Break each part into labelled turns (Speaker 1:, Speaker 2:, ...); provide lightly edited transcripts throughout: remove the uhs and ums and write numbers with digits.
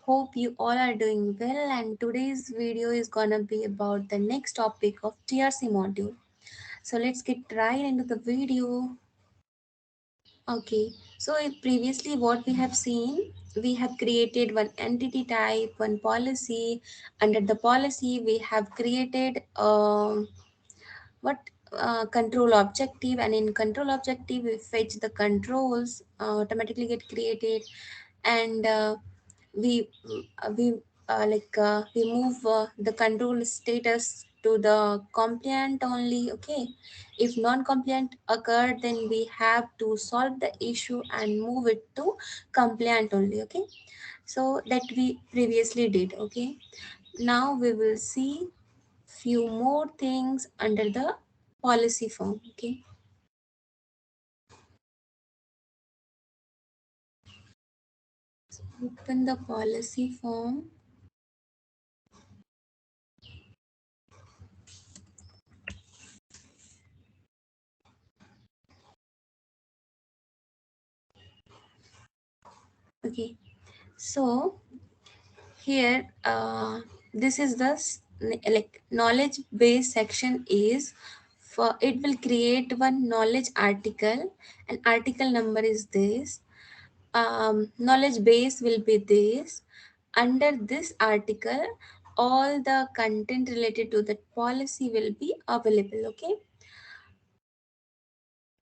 Speaker 1: hope you all are doing well. And today's video is gonna be about the next topic of TRC module. So let's get right into the video. Okay, so previously what we have seen, we have created one entity type, one policy. Under the policy, we have created what control objective, and in control objective we fetch the controls automatically get created, and we we move the control status to the compliant only. Okay, if non-compliant occurred, then we have to solve the issue and move it to compliant only. Okay, so that we previously did. Okay, now we will see few more things under the policy form. Okay, open the policy form. Okay, so here this is the like knowledge base section is for it will create one knowledge article, and article number is this. Knowledge base will be this. Under this article, all the content related to that policy will be available. Okay,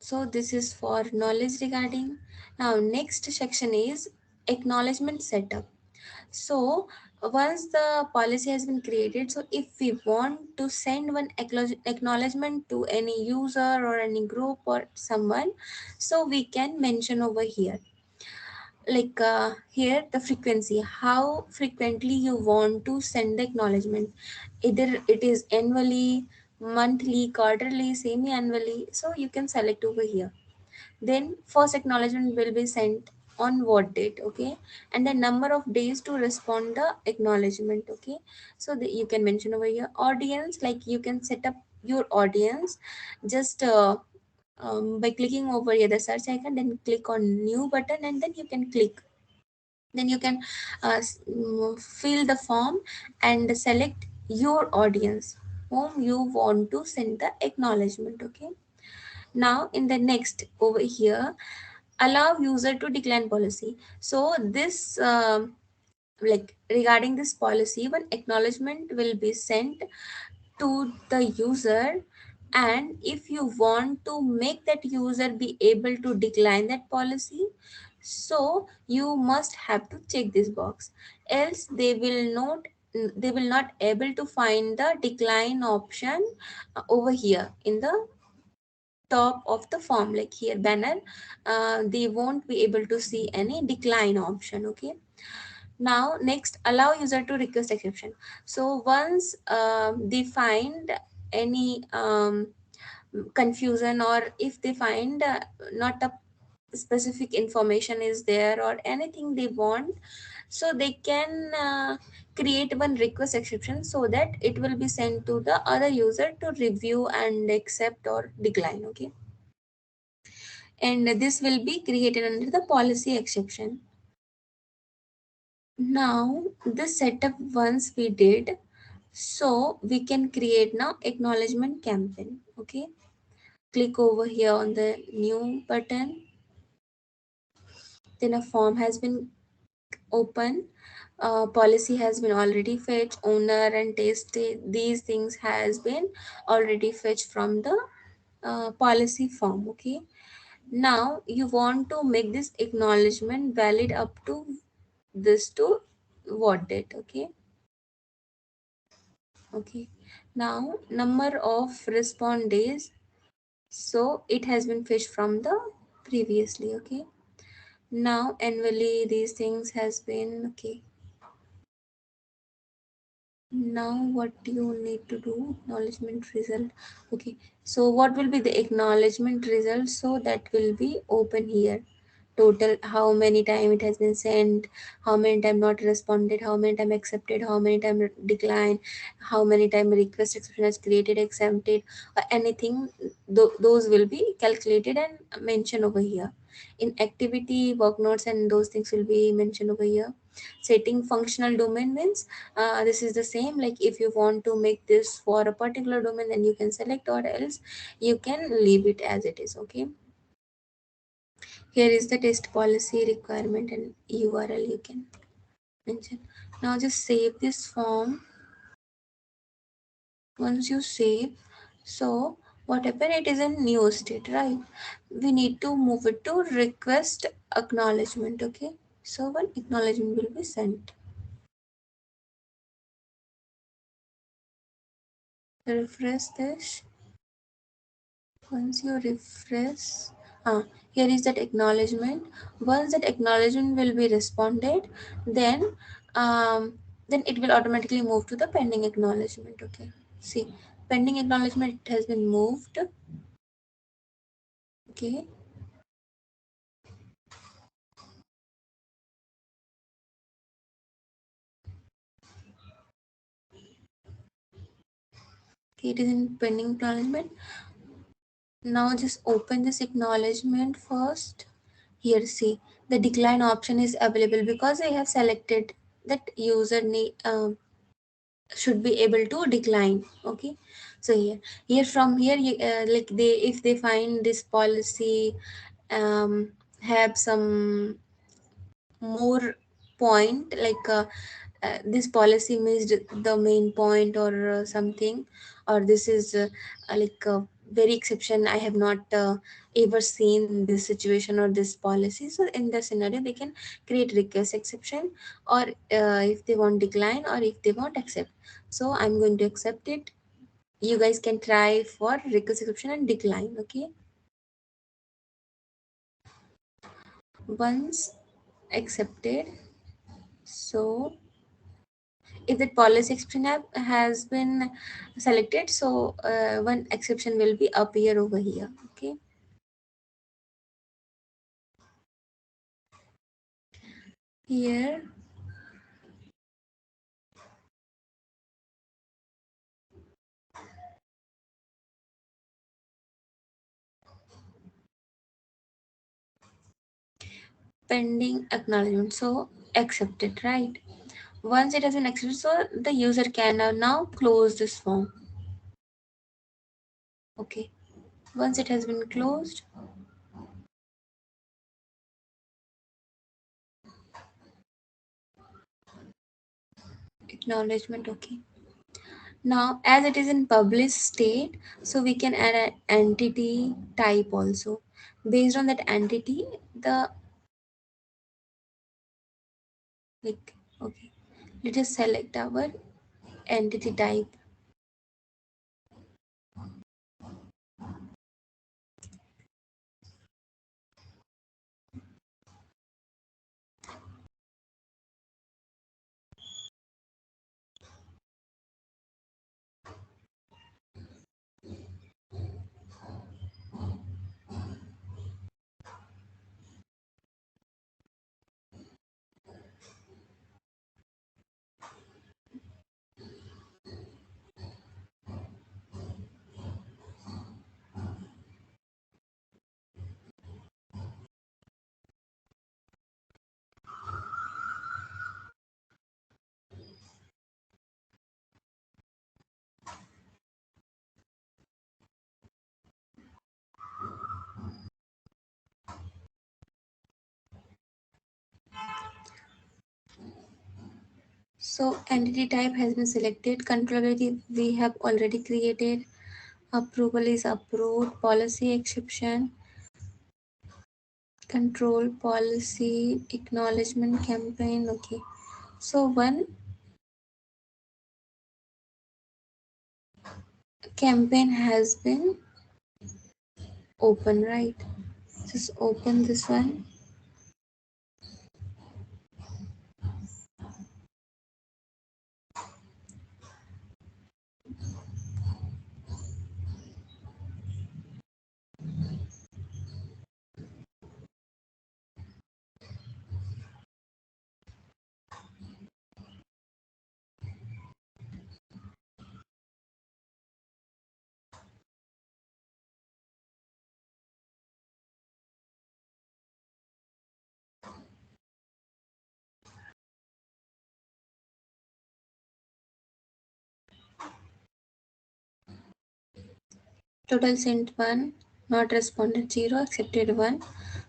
Speaker 1: so this is for knowledge regarding. Now next section is acknowledgement setup. So once the policy has been created, so if we want to send one acknowledgement to any user or any group or someone, so we can mention over here, like here the frequency, how frequently you want to send the acknowledgement, either it is annually, monthly, quarterly, semi annually, so you can select over here. Then first acknowledgement will be sent on what date. Okay, and the number of days to respond the acknowledgement. Okay, so you can mention over here audience, like you can set up your audience just by clicking over here the search icon, then click on new button, and then you can click, then you can fill the form and select your audience whom you want to send the acknowledgement. Okay, now in the next over here, allow user to decline policy. So this like regarding this policy, one acknowledgement will be sent to the user, and if you want to make that user be able to decline that policy, so you must have to check this box, else they will not able to find the decline option over here in the top of the form, like here banner, they won't be able to see any decline option. Okay, now next, allow user to request exception. So once they find any confusion, or if they find not a specific information is there or anything they want, so they can create one request exception so that it will be sent to the other user to review and accept or decline. Okay, and this will be created under the policy exception. Now the setup once we did, so we can create now acknowledgement campaign. Okay, click over here on the new button, then a form has been open, policy has been already fetched, owner and test these things has been already fetched from the policy form. Okay, now you want to make this acknowledgement valid up to this to what date. Okay, okay, now number of respond days, so it has been fetched from the previously. Okay, now annually these things has been. Okay, now what do you need to do? Acknowledgement result. Okay, so what will be the acknowledgement result? So that will be open here, total how many time it has been sent, how many time not responded, how many time accepted, how many time declined, how many time request exception has created, accepted, or anything. Those will be calculated and mentioned over here. In activity, work notes and those things will be mentioned over here. Setting functional domain means this is the same, like if you want to make this for a particular domain, then you can select, or else you can leave it as it is. Okay, here is the test policy requirement and URL you can mention. Now just save this form. Once you save, so whatever it is in new state, right, we need to move it to request acknowledgement. Okay, so one acknowledgement will be sent. Refresh this. Once you refresh, ah, here is that acknowledgement. Once that acknowledgement will be responded, then um, then it will automatically move to the pending acknowledgement. Okay, see, pending acknowledgement has been moved. Okay, okay, it is in pending acknowledgement. Now just open this acknowledgement first. Here, see, the decline option is available because I have selected that user need should be able to decline. Okay, so here from here you, like they, if they find this policy have some more point, like this policy missed the main point, or something, or this is like a very exception, I have not ever seen this situation or this policy. So in the scenario they can create request exception, or if they want decline, or if they want accept. So I'm going to accept it. You guys can try for request exception and decline. Okay, once accepted, so if that policy exception has been selected, so one exception will be appear over here. Okay, here pending acknowledgement, so accepted, right? Once it has been accepted, so the user can now close this form. Okay, once it has been closed, acknowledgement. Okay, now as it is in published state, so we can add an entity type also. Based on that entity, the, like, okay, let us select our entity type. So entity type has been selected. Controllability we have already created. Approval is approved. Policy exception. Control policy acknowledgement campaign. Okay. So one campaign has been open, right? Just open this one. Total sent 1, not responded 0, accepted 1.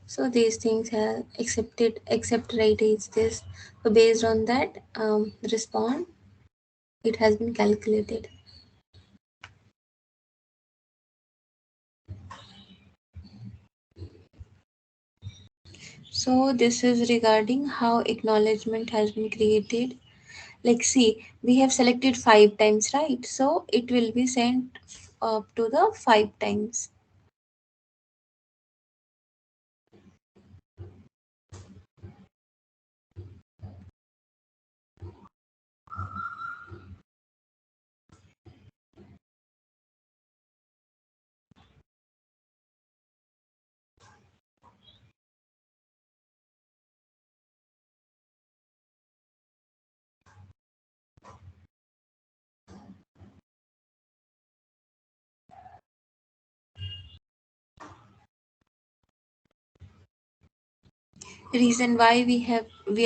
Speaker 1: So these things have accepted, accept rate is this. So based on that respond, it has been calculated. So this is regarding how acknowledgement has been created. Like see, we have selected 5 times, right? So it will be sent up to the 5 times. Reason why we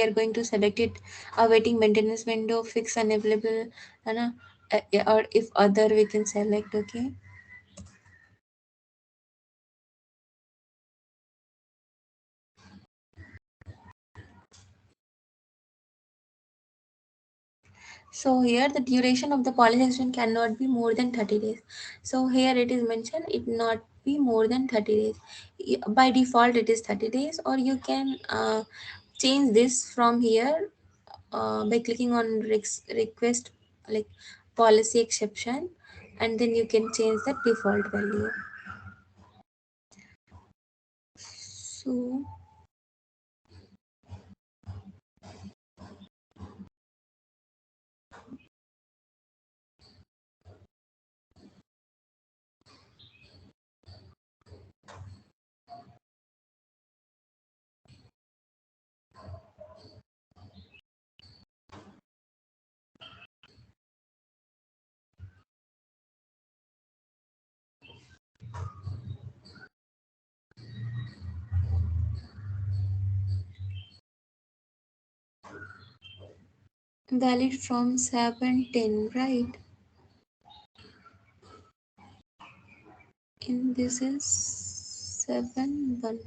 Speaker 1: are going to select it: awaiting maintenance window, fix unavailable, है ना? Or if other we can select. Okay, so here the duration of the policy extension cannot be more than 30 days. So here it is mentioned it not be more than 30 days. By default it is 30 days, or you can change this from here by clicking on request, like policy exception, and then you can change the default value. So valid from 710, right? In this is 7 1.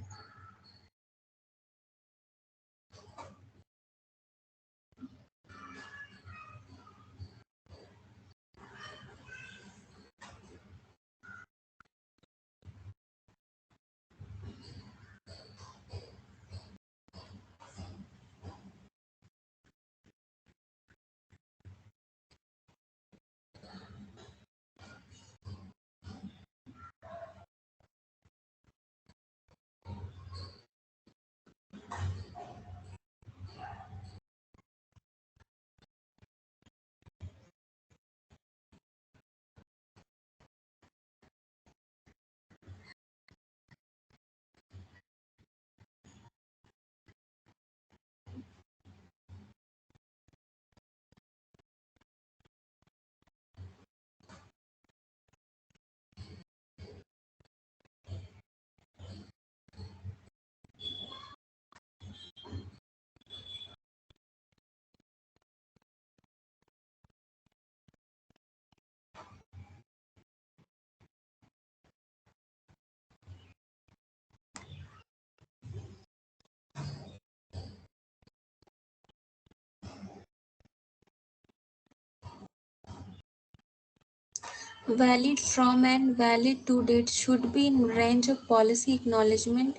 Speaker 1: Valid from and valid to date should be in range of policy acknowledgement.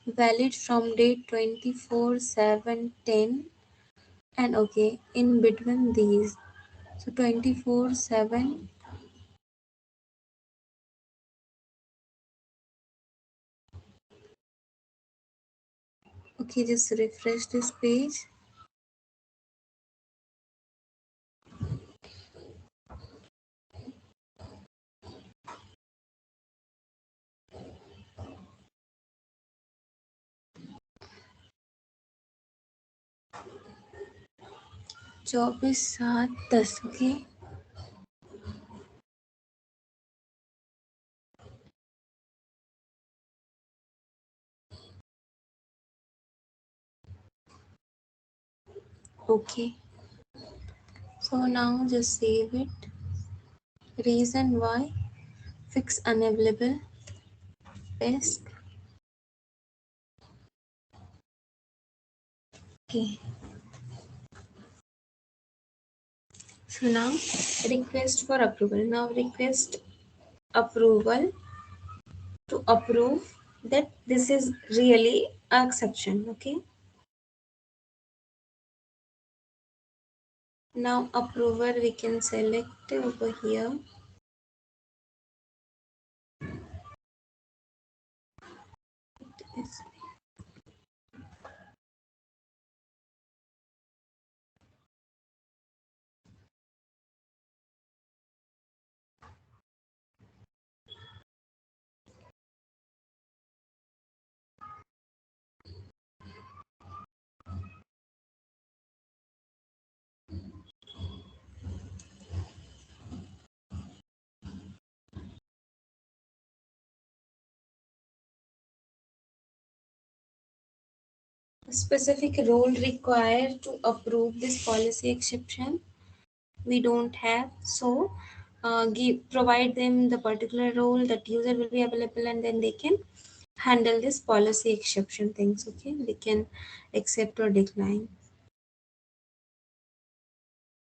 Speaker 1: Valid from date 24/7/10, and okay, in between these. So 24/7. Okay, just refresh this page. Job is 7 10. Okay. Okay. So now just save it. Reason why? fix unavailable desk. Okay. So now request for approval. Now request approval to approve that this is really an exception. Okay. Now approver we can select over here. A specific role required to approve this policy exception we don't have. So provide them the particular role that user will be available, and then they can handle this policy exception things. Okay, they can accept or decline.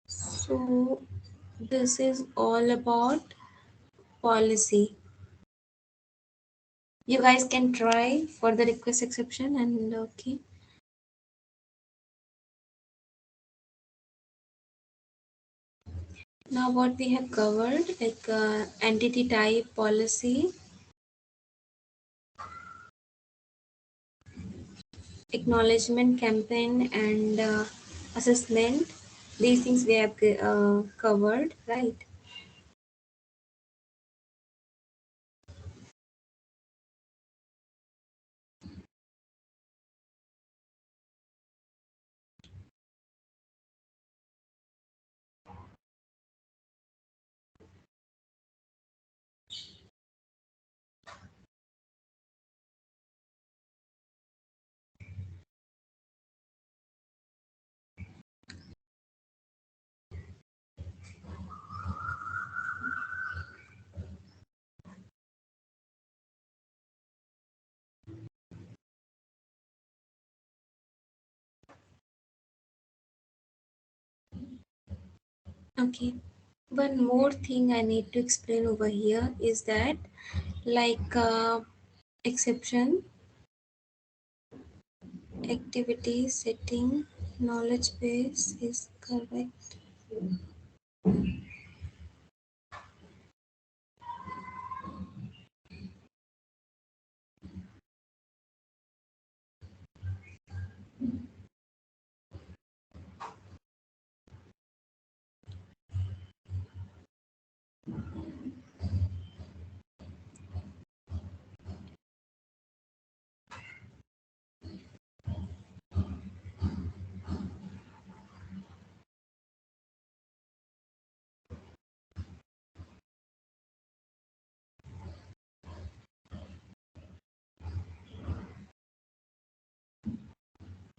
Speaker 1: So this is all about policy. You guys can try for the request exception. And okay, now what we have covered, like entity type, policy, acknowledgement, campaign, and assessment. These things we have covered, right? Okay. One more thing I need to explain over here is that, like exception, activity setting, knowledge base is correct.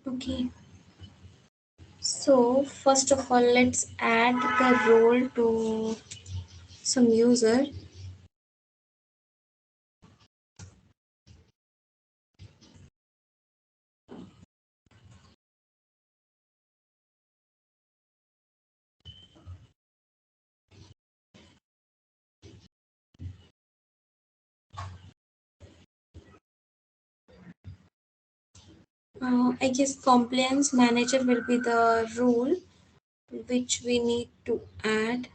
Speaker 1: Okay. So first of all, let's add the role to some user. I guess compliance manager will be the role which we need to add.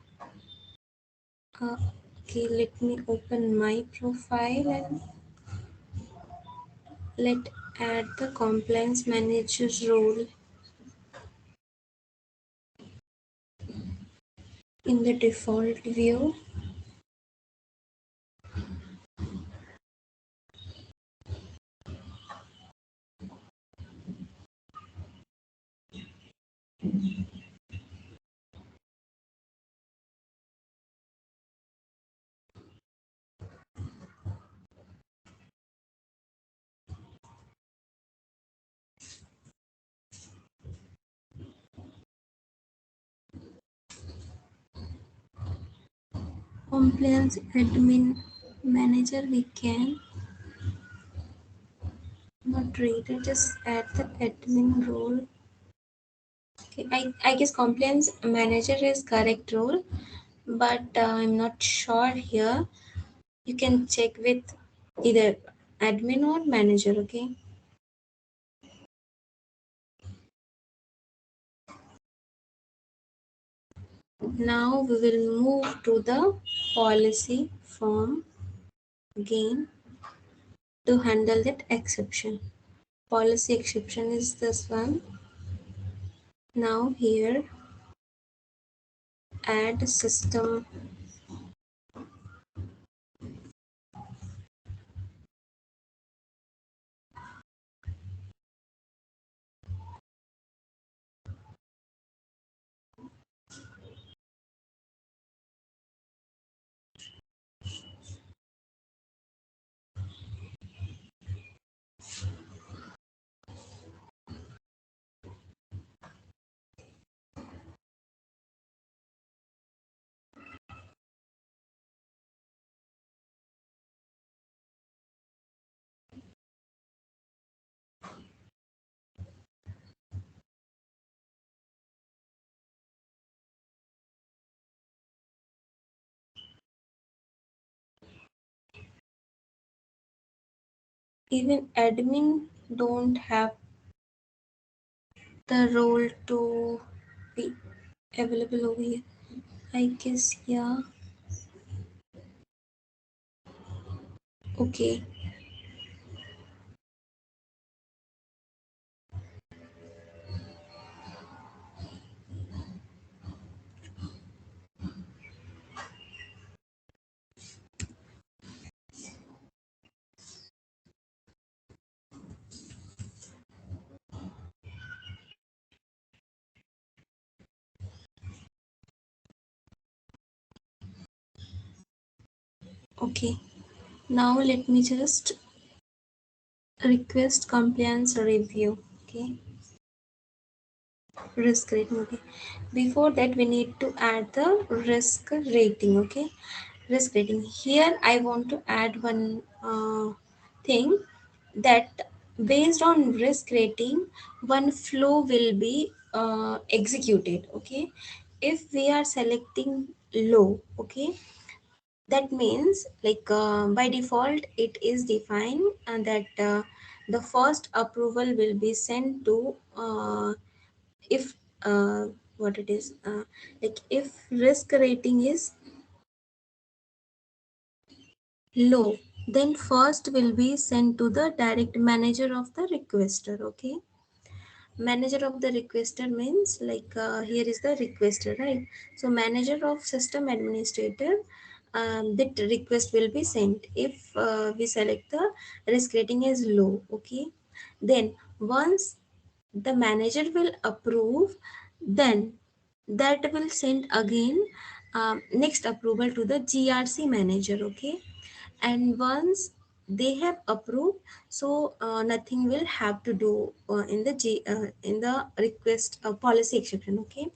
Speaker 1: Okay, let me open my profile and let add the compliance manager's role in the default view. Compliance admin. Manager we can not rated, just add the admin role. Okay, I guess compliance manager is correct role, but I'm not sure here. You can check with either admin or manager. Okay, now we will move to the policy form again to handle that exception. Policy exception is this one. Now here add system. Even admin don't have the role to be available over here. I guess yeah. Okay. Okay. Now let me just request compliance review. Okay. Risk rating. Okay. Before that, we need to add the risk rating. Okay. Risk rating. Here, I want to add one thing that based on risk rating, one flow will be executed. Okay. If we are selecting low, okay, that means like by default it is defined and that the first approval will be sent to if what it is like if risk rating is low, then first will be sent to the direct manager of the requester. Okay, manager of the requester means like here is the requester, right? So manager of system administrator, that request will be sent if we select the risk rating as low. Okay, then once the manager will approve, then that will send again next approval to the grc manager. Okay, and once they have approved, so nothing will have to do in the request policy exception. Okay,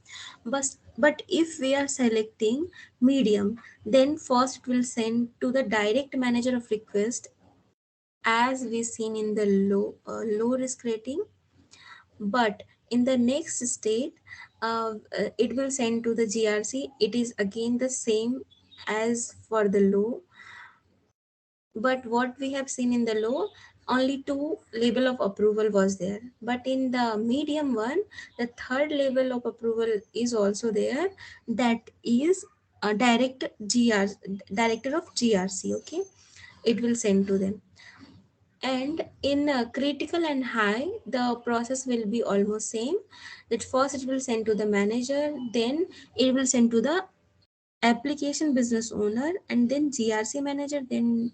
Speaker 1: but if we are selecting medium, then first it will send to the direct manager of request as we seen in the low risk rating. But in the next state, it will send to the grc. It is again the same as for the low, but what we have seen in the low, only two level of approval was there, but in the medium one, the third level of approval is also there. That is a director of grc. Okay, it will send to them. And in critical and high, the process will be almost same. That first it will send to the manager, then it will send to the application business owner, and then grc manager, then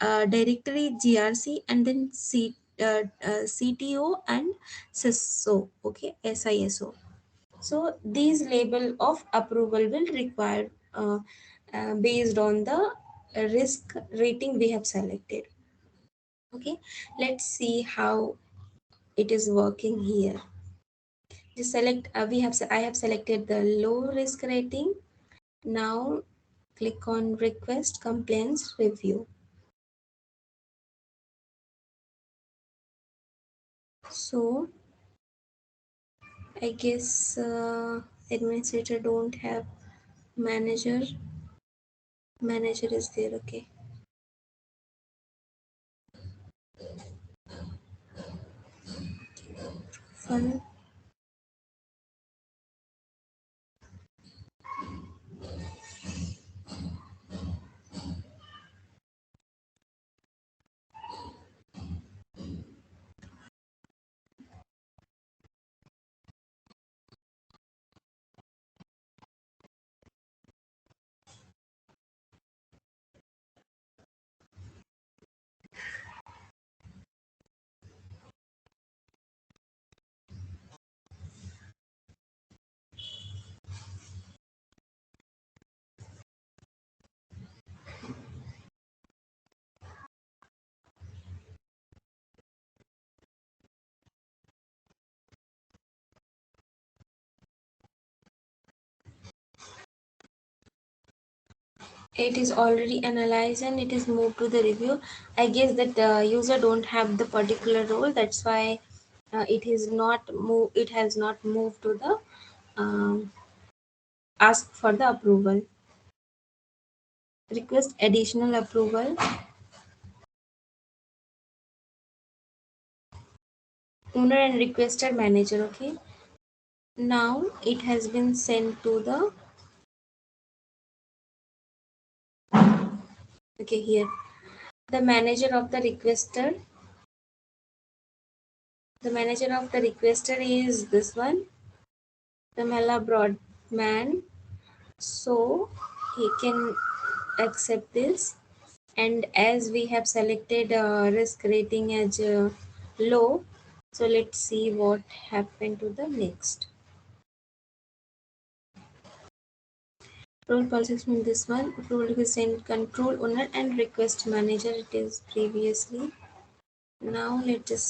Speaker 1: directory grc, and then cto and siso. Okay, siso. So these label of approval will require based on the risk rating we have selected. Okay, let's see how it is working here. Just select I have selected the low risk rating. Now click on request complaints review. So I guess administrator don't have manager. Manager is there, okay. Fun. It is already analyzed and it is moved to the review. I guess that user don't have the particular role, that's why it has not moved to the ask for the approval. Request additional approval. Owner and requested manager, okay. Now it has been sent to the, okay, here the manager of the requester. The manager of the requester is this one, the Mela Broadman. So he can accept this. And as we have selected risk rating as low, so let's see what happened to the next. Role policies mean this one. Approval is sent control owner and request manager. It is previously. Now let us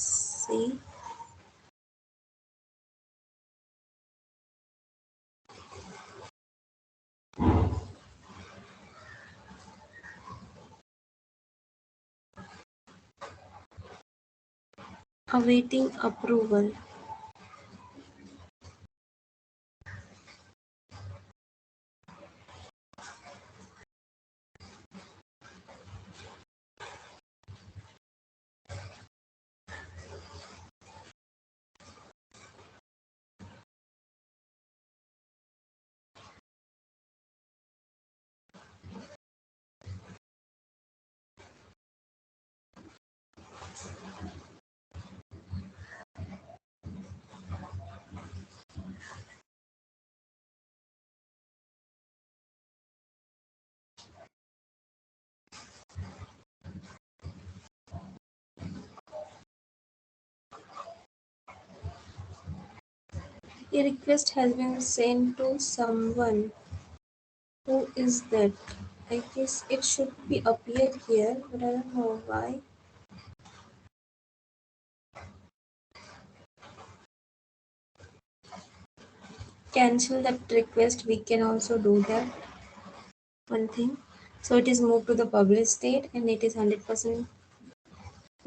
Speaker 1: see. Awaiting approval. A request has been sent to someone. Who is that? I guess it should be appear here, but I don't know why. Cancel that request. We can also do that. One thing. So it is moved to the published state and it is 100%.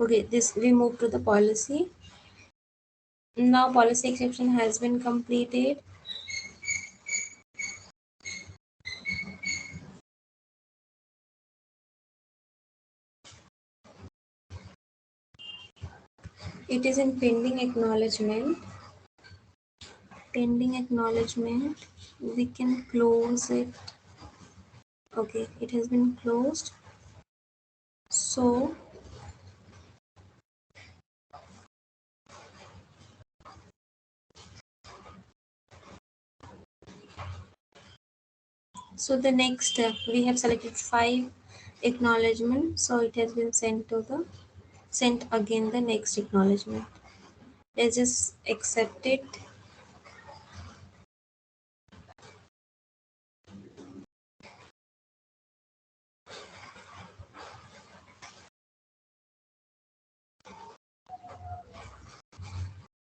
Speaker 1: Okay, this we move to the policy. Now policy exception has been completed. It is in pending acknowledgement. Pending acknowledgement. We can close it. Okay, it has been closed. So the next step, we have selected 5 acknowledgement. So it has been sent again the next acknowledgement. Let's just accept it.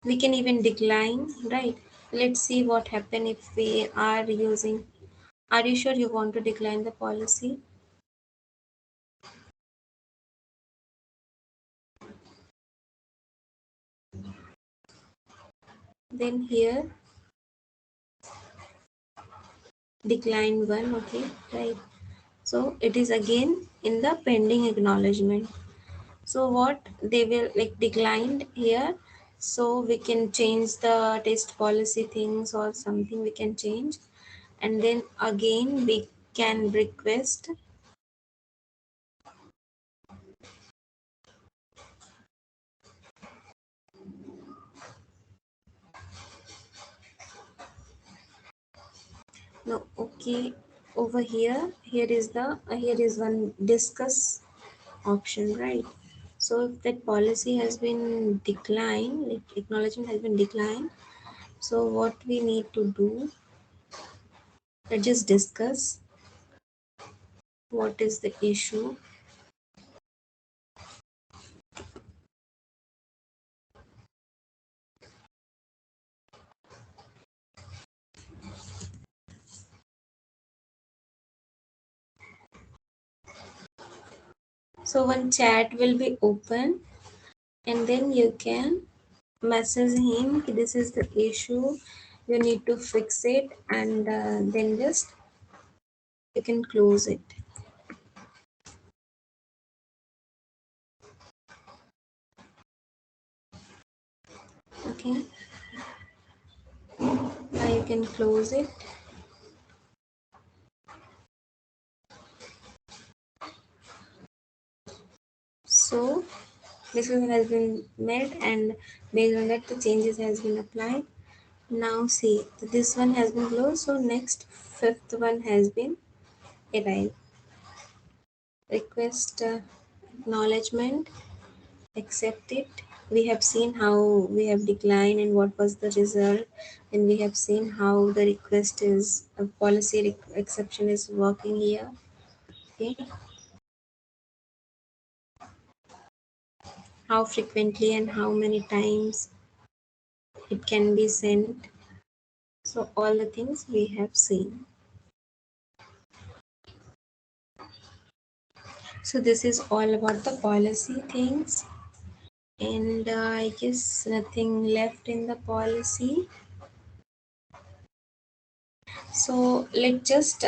Speaker 1: We can even decline, right? Let's see what happen if we are using Are you sure you want to decline the policy? Then here, decline one, okay, right. So it is again in the pending acknowledgement. So what they will like declined here, so we can change the test policy things or something we can change, and then again we can request. No, okay, over here, here is one discuss option, right? So if that policy has been declined, like acknowledgement has been declined, so what we need to do, let's just discuss what is the issue. So one chat will be open, and then you can message him, this is the issue, you need to fix it, and then just you can close it. Okay, now you can close it. So this one has been made, and based on that the changes has been applied. Now see, this one has been closed, so next fifth one has been arrived. Request acknowledgement, accept it. We have seen how we have declined and what was the result, and we have seen how the request is policy exception is working here. Okay, how frequently and how many times it can be sent. So all the things we have seen. So this is all about the policy things, and I guess nothing left in the policy. So let's just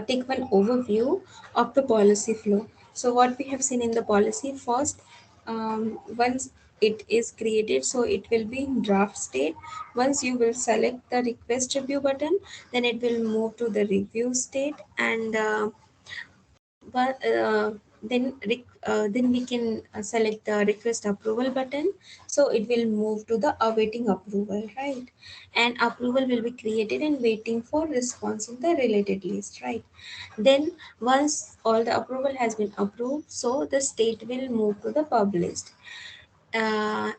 Speaker 1: take one overview of the policy flow. So what we have seen in the policy first, once it is created, so it will be in draft state. Once you will select the request review button, then it will move to the review state, and but then we can select the request approval button, so it will move to the awaiting approval, right? And approval will be created and waiting for response in the related list, right? Then once all the approval has been approved, so the state will move to the published. And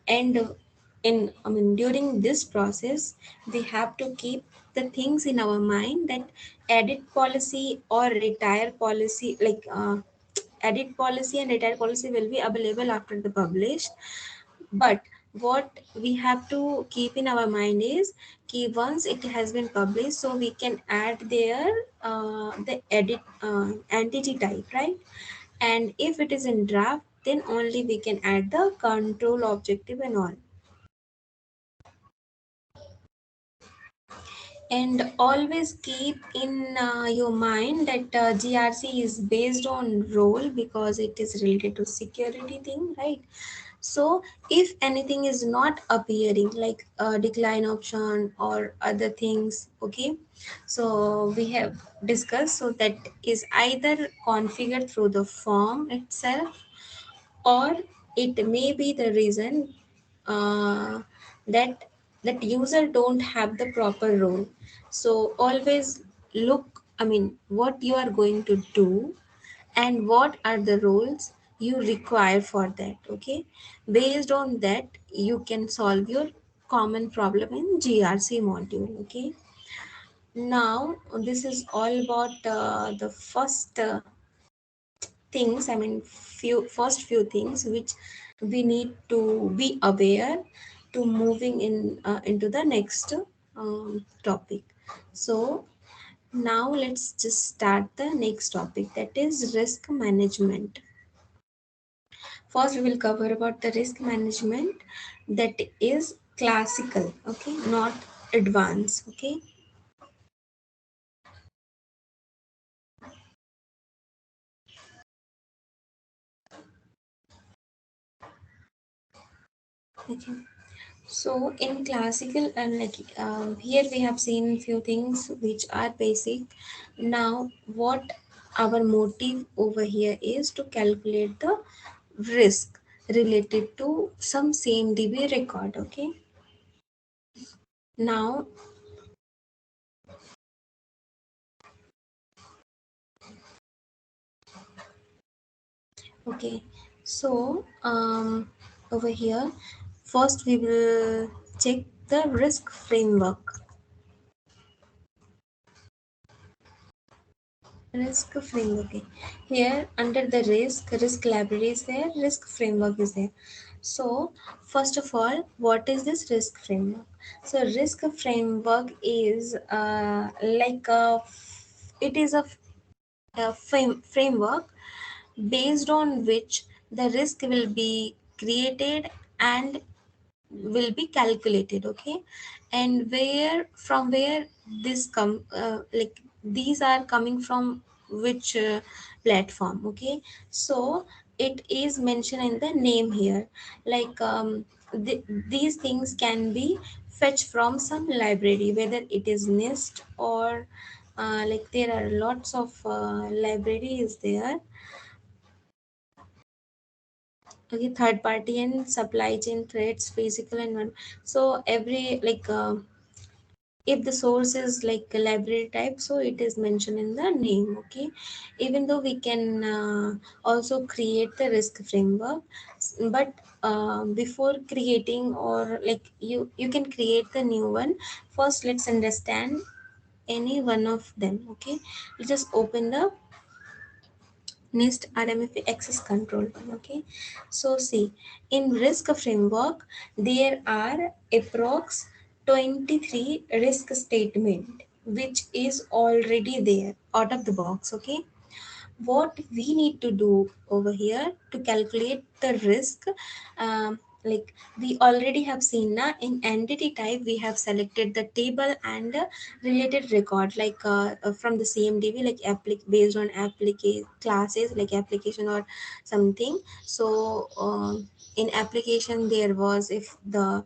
Speaker 1: in I mean during this process, we have to keep the things in our mind that edit policy or retire policy, edit policy and retire policy will be available after the publish. But what we have to keep in our mind is key once it has been published, so we can add there the edit entity type, right? And if it is in draft, then only we can add the control objective and all. And always keep in your mind that GRC is based on role because it is related to security thing, right? So if anything is not appearing like a decline option or other things, okay, so we have discussed, so that is either configured through the form itself, or it may be the reason uh, that user don't have the proper role. So always look, I mean, what you are going to do and what are the roles you require for that, okay? Based on that, you can solve your common problem in GRC module, okay? Now this is all about the first things, I mean few things which we need to be aware to moving in into the next. topic. So now let's just start the next topic, that is risk management. First, we will cover about the risk management that is classical, okay, not advanced, okay. Okay. So in classical and here we have seen few things which are basic. Now what our motive over here is to calculate the risk related to some same DB record. Okay. Now, okay. So over here, first we will check the risk framework. Risk framework. Okay. Here under the risk library is there, risk framework is there. So first of all, what is this risk framework? So risk framework is it is a framework based on which the risk will be created and will be calculated, okay. And where this come these are coming from which platform, okay. So it is mentioned in the name here, like these things can be fetched from some library, whether it is nist or there are lots of libraries there. Okay, third party and supply chain threats, physical and one. So every if the source is like a library type, so it is mentioned in the name, okay. Even though we can also create the risk framework, but before creating, or like you can create the new one. First let's understand any one of them, okay. Let's just open the NIST RMF access control one. Okay, so see, in risk framework there are approx 23 risk statement which is already there out of the box. Okay, what we need to do over here to calculate the risk, like we already have seen na, in entity type we have selected the table and related record, from the CMDB, like based on application classes, like application or something. So in application there was, if the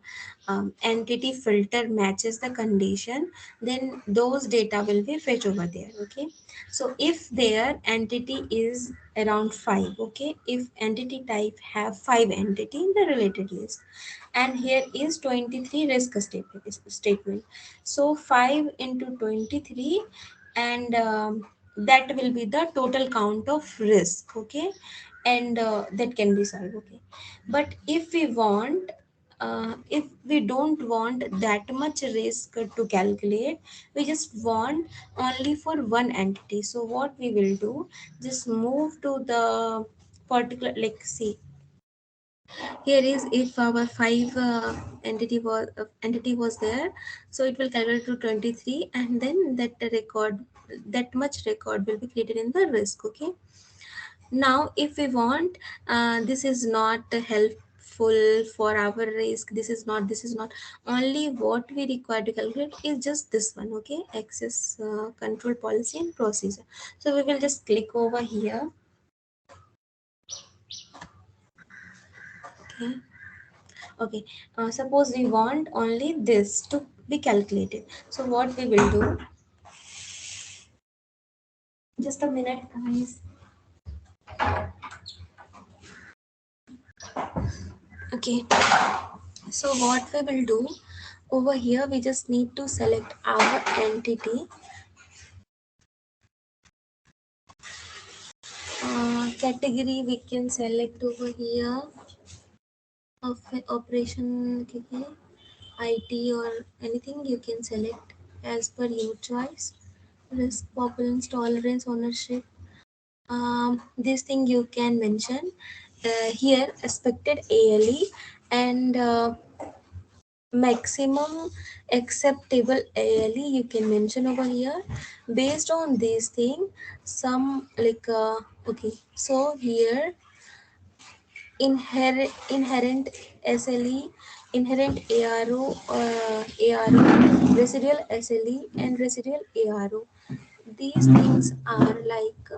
Speaker 1: entity filter matches the condition, then those data will be fetched over there. Okay, so if their entity is around 5, okay, if entity type have 5 entity in the related list, and here is 23 risk statement. So 5 into 23, and that will be the total count of risk, okay, and that can be solved, okay. But if we don't want that much risk to calculate, we just want only for one entity. So what we will do, just move to the particular, like see, here is if our 5 entity was there, so it will calculate to 23, and then that much record will be created in the risk, okay. Now if we want, this is not helpful for our risk, this is not only what we require to calculate is just this one, okay, access control policy and procedure. So we will just click over here. Okay, okay. Suppose we want only this to be calculated, so what we will do, just a minute guys. Okay, so what we will do over here, we just need to select our entity. Category we can select over here of operation, okay, IT or anything you can select as per your choice. Risk, populance, tolerance, ownership. This thing you can mention here, expected ALE, and maximum acceptable ALE you can mention over here. Based on these things, some okay, so here inherent SLE, inherent ARO, residual SLE, and residual ARO. These things are like,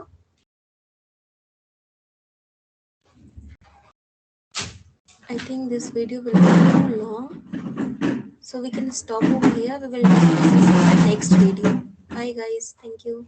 Speaker 1: I think this video will be too long, so we can stop over here. We will discuss in the next video. Bye guys, thank you.